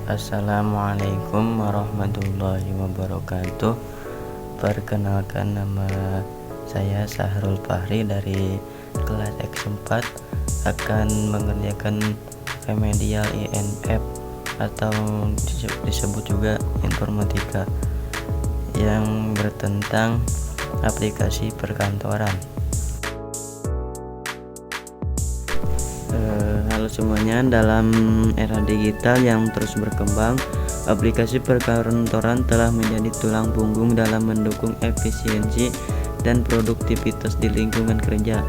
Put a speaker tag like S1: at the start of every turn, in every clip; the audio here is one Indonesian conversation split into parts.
S1: Assalamualaikum warahmatullahi wabarakatuh. Perkenalkan, nama saya Sahrul Fahri dari kelas X4, akan mengerjakan remedial INF atau disebut juga informatika yang bertentang aplikasi perkantoran. Halo semuanya, dalam era digital yang terus berkembang, aplikasi perkantoran telah menjadi tulang punggung dalam mendukung efisiensi dan produktivitas di lingkungan kerja.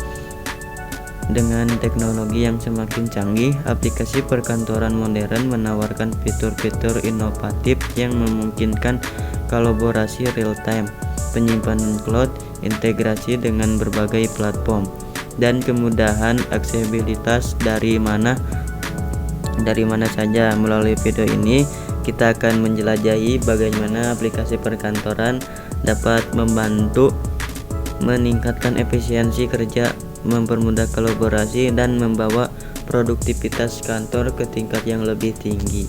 S1: Dengan teknologi yang semakin canggih, aplikasi perkantoran modern menawarkan fitur-fitur inovatif yang memungkinkan kolaborasi real-time, penyimpanan cloud, integrasi dengan berbagai platform, dan kemudahan aksesibilitas dari mana saja. Melalui video ini kita akan menjelajahi bagaimana aplikasi perkantoran dapat membantu meningkatkan efisiensi kerja, mempermudah kolaborasi, dan membawa produktivitas kantor ke tingkat yang lebih tinggi.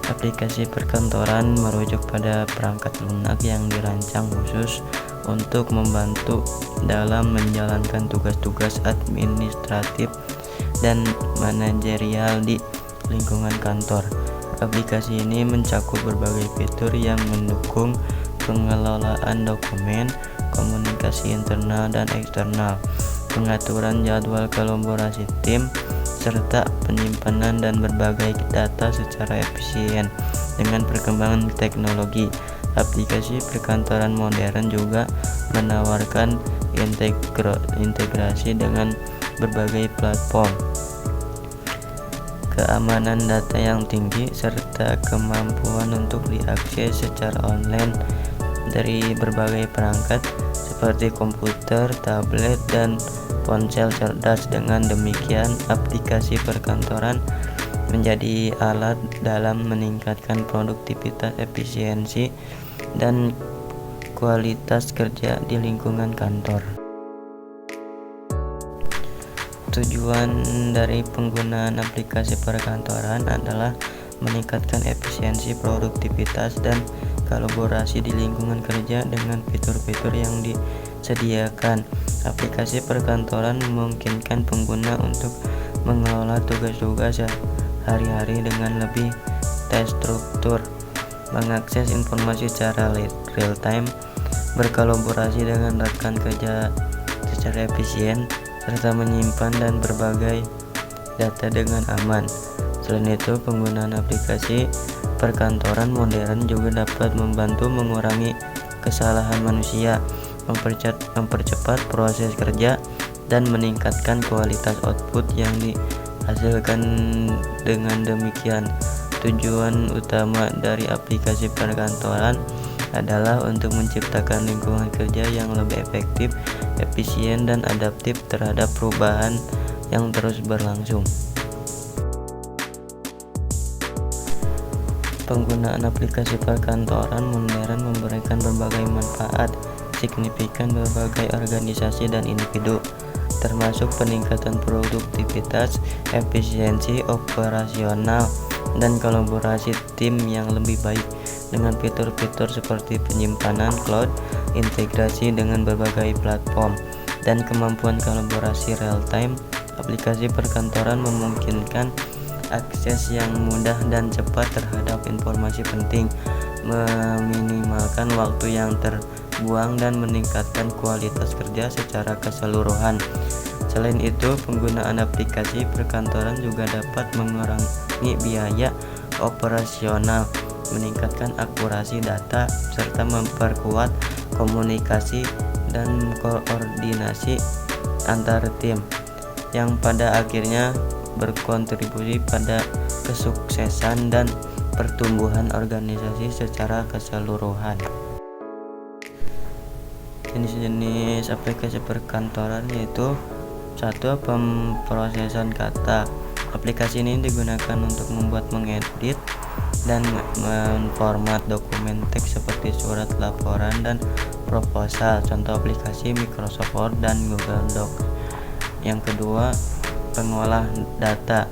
S1: Aplikasi perkantoran merujuk pada perangkat lunak yang dirancang khusus untuk membantu dalam menjalankan tugas-tugas administratif dan manajerial di lingkungan kantor. Aplikasi ini mencakup berbagai fitur yang mendukung pengelolaan dokumen, komunikasi internal dan eksternal, pengaturan jadwal kolaborasi tim, serta penyimpanan dan berbagai data secara efisien. Dengan perkembangan teknologi, aplikasi perkantoran modern juga menawarkan integrasi dengan berbagai platform, keamanan data yang tinggi, serta kemampuan untuk diakses secara online dari berbagai perangkat seperti komputer, tablet, dan ponsel cerdas. Dengan demikian, aplikasi perkantoran menjadi alat dalam meningkatkan produktivitas, efisiensi, dan kualitas kerja di lingkungan kantor. Tujuan dari penggunaan aplikasi perkantoran adalah meningkatkan efisiensi, produktivitas, dan kolaborasi di lingkungan kerja. Dengan fitur-fitur yang disediakan, aplikasi perkantoran memungkinkan pengguna untuk mengelola tugas-tugas sehari-hari dengan lebih terstruktur, mengakses informasi secara real-time, berkolaborasi dengan rekan kerja secara efisien, serta menyimpan dan berbagai data dengan aman. Selain itu, penggunaan aplikasi perkantoran modern juga dapat membantu mengurangi kesalahan manusia, mempercepat proses kerja, dan meningkatkan kualitas output yang dihasilkan. Dengan demikian, tujuan utama dari aplikasi perkantoran adalah untuk menciptakan lingkungan kerja yang lebih efektif, efisien, dan adaptif terhadap perubahan yang terus berlangsung. Penggunaan aplikasi perkantoran modern memberikan berbagai manfaat signifikan berbagai organisasi dan individu, termasuk peningkatan produktivitas, efisiensi operasional, dan kolaborasi tim yang lebih baik. Dengan fitur-fitur seperti penyimpanan cloud, integrasi dengan berbagai platform, dan kemampuan kolaborasi real-time, aplikasi perkantoran memungkinkan akses yang mudah dan cepat terhadap informasi penting, meminimalkan waktu yang terbuang, dan meningkatkan kualitas kerja secara keseluruhan. Selain itu, penggunaan aplikasi perkantoran juga dapat mengurangi biaya operasional, meningkatkan akurasi data, serta memperkuat komunikasi dan koordinasi antar tim, yang pada akhirnya berkontribusi pada kesuksesan dan pertumbuhan organisasi secara keseluruhan. Jenis-jenis aplikasi perkantoran yaitu: 1. Pemrosesan kata. Aplikasi ini digunakan untuk membuat, mengedit, dan memformat dokumen teks seperti surat laporan dan proposal. Contoh aplikasi Microsoft Word dan Google Docs. Yang kedua, pengolah data.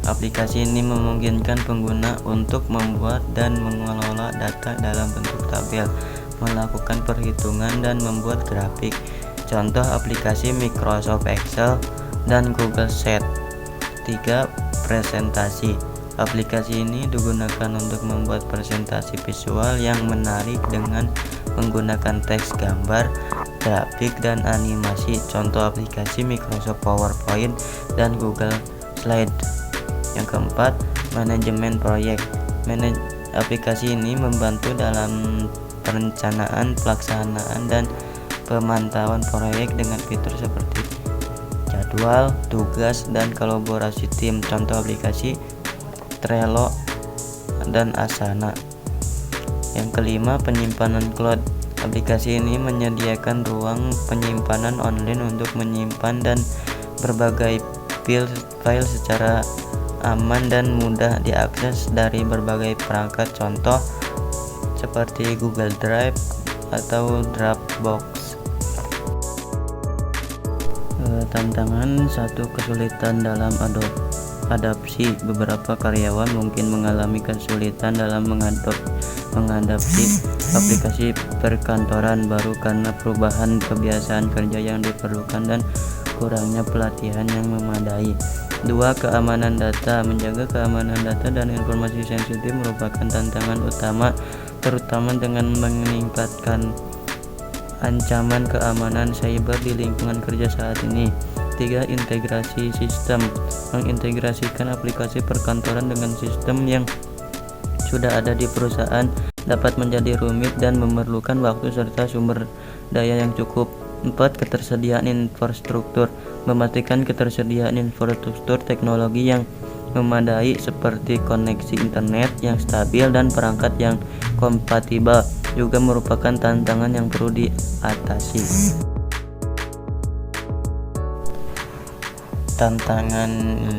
S1: Aplikasi ini memungkinkan pengguna untuk membuat dan mengelola data dalam bentuk tabel, melakukan perhitungan, dan membuat grafik. Contoh aplikasi Microsoft Excel dan Google Sheet. 3. Presentasi. Aplikasi ini digunakan untuk membuat presentasi visual yang menarik dengan menggunakan teks, gambar, grafik, dan animasi. Contoh aplikasi Microsoft PowerPoint dan Google Slide. Yang keempat, manajemen proyek. Aplikasi ini membantu dalam perencanaan, pelaksanaan, dan pemantauan proyek dengan fitur seperti jadwal, tugas, dan kolaborasi tim. Contoh aplikasi Trello dan Asana. Yang kelima, penyimpanan cloud. Aplikasi ini menyediakan ruang penyimpanan online untuk menyimpan dan berbagai file secara aman dan mudah diakses dari berbagai perangkat, contoh seperti Google Drive atau Dropbox. Tantangan. 1. Kesulitan dalam adaptasi. Beberapa karyawan mungkin mengalami kesulitan dalam mengadaptasi aplikasi perkantoran baru karena perubahan kebiasaan kerja yang diperlukan dan kurangnya pelatihan yang memadai. 2. Keamanan data. Menjaga keamanan data dan informasi sensitif merupakan tantangan utama, terutama dengan meningkatkan ancaman keamanan cyber di lingkungan kerja saat ini. 3. Integrasi sistem. Mengintegrasikan aplikasi perkantoran dengan sistem yang sudah ada di perusahaan dapat menjadi rumit dan memerlukan waktu serta sumber daya yang cukup. 4. Ketersediaan infrastruktur. Memastikan ketersediaan infrastruktur teknologi yang memadai seperti koneksi internet yang stabil dan perangkat yang kompatibel juga merupakan tantangan yang perlu diatasi. Tantangan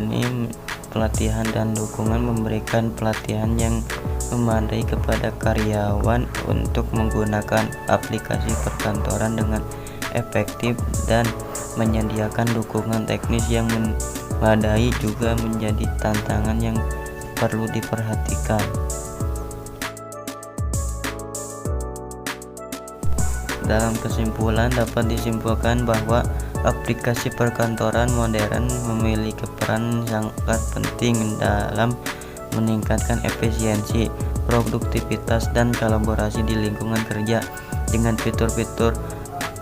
S1: ini pelatihan dan dukungan. Memberikan pelatihan yang memadai kepada karyawan untuk menggunakan aplikasi perkantoran dengan efektif dan menyediakan dukungan teknis yang memadai juga menjadi tantangan yang perlu diperhatikan. Dalam kesimpulan, dapat disimpulkan bahwa aplikasi perkantoran modern memiliki peran sangat penting dalam meningkatkan efisiensi, produktivitas, dan kolaborasi di lingkungan kerja. Dengan fitur-fitur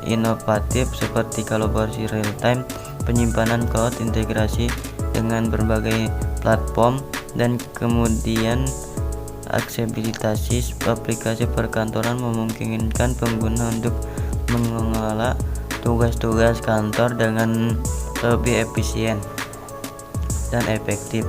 S1: inovatif seperti kolaborasi real-time, penyimpanan cloud, integrasi dengan berbagai platform, dan kemudian aksesibilitas, aplikasi perkantoran memungkinkan pengguna untuk mengelola tugas-tugas kantor dengan lebih efisien dan efektif.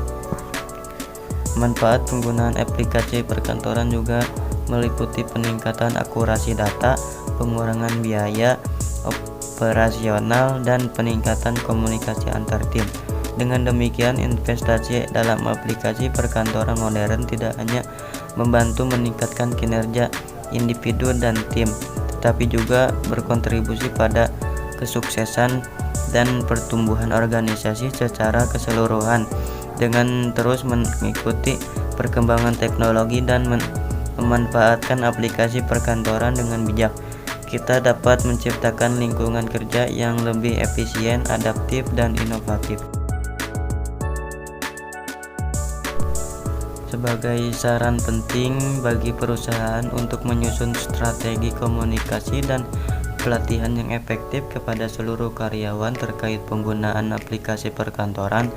S1: Manfaat penggunaan aplikasi perkantoran juga meliputi peningkatan akurasi data, pengurangan biaya operasional, dan peningkatan komunikasi antar tim. Dengan demikian, investasi dalam aplikasi perkantoran modern tidak hanya membantu meningkatkan kinerja individu dan tim, tetapi juga berkontribusi pada kesuksesan dan pertumbuhan organisasi secara keseluruhan. Dengan terus mengikuti perkembangan teknologi dan memanfaatkan aplikasi perkantoran dengan bijak, kita dapat menciptakan lingkungan kerja yang lebih efisien, adaptif, dan inovatif. Sebagai saran penting bagi perusahaan untuk menyusun strategi komunikasi dan pelatihan yang efektif kepada seluruh karyawan terkait penggunaan aplikasi perkantoran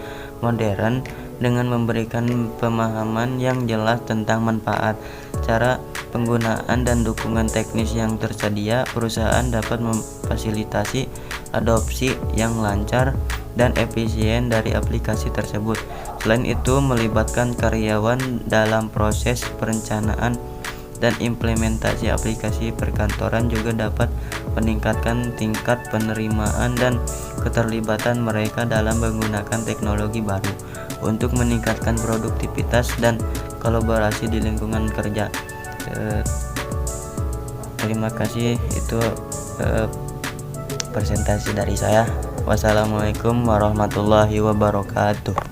S1: modern dengan memberikan pemahaman yang jelas tentang manfaat, cara penggunaan, dan dukungan teknis yang tersedia, perusahaan dapat memfasilitasi adopsi yang lancar dan efisien dari aplikasi tersebut. Selain itu, melibatkan karyawan dalam proses perencanaan dan implementasi aplikasi perkantoran juga dapat meningkatkan tingkat penerimaan dan keterlibatan mereka dalam menggunakan teknologi baru untuk meningkatkan produktivitas dan kolaborasi di lingkungan kerja. Terima kasih, itu presentasi dari saya. Wassalamualaikum warahmatullahi wabarakatuh.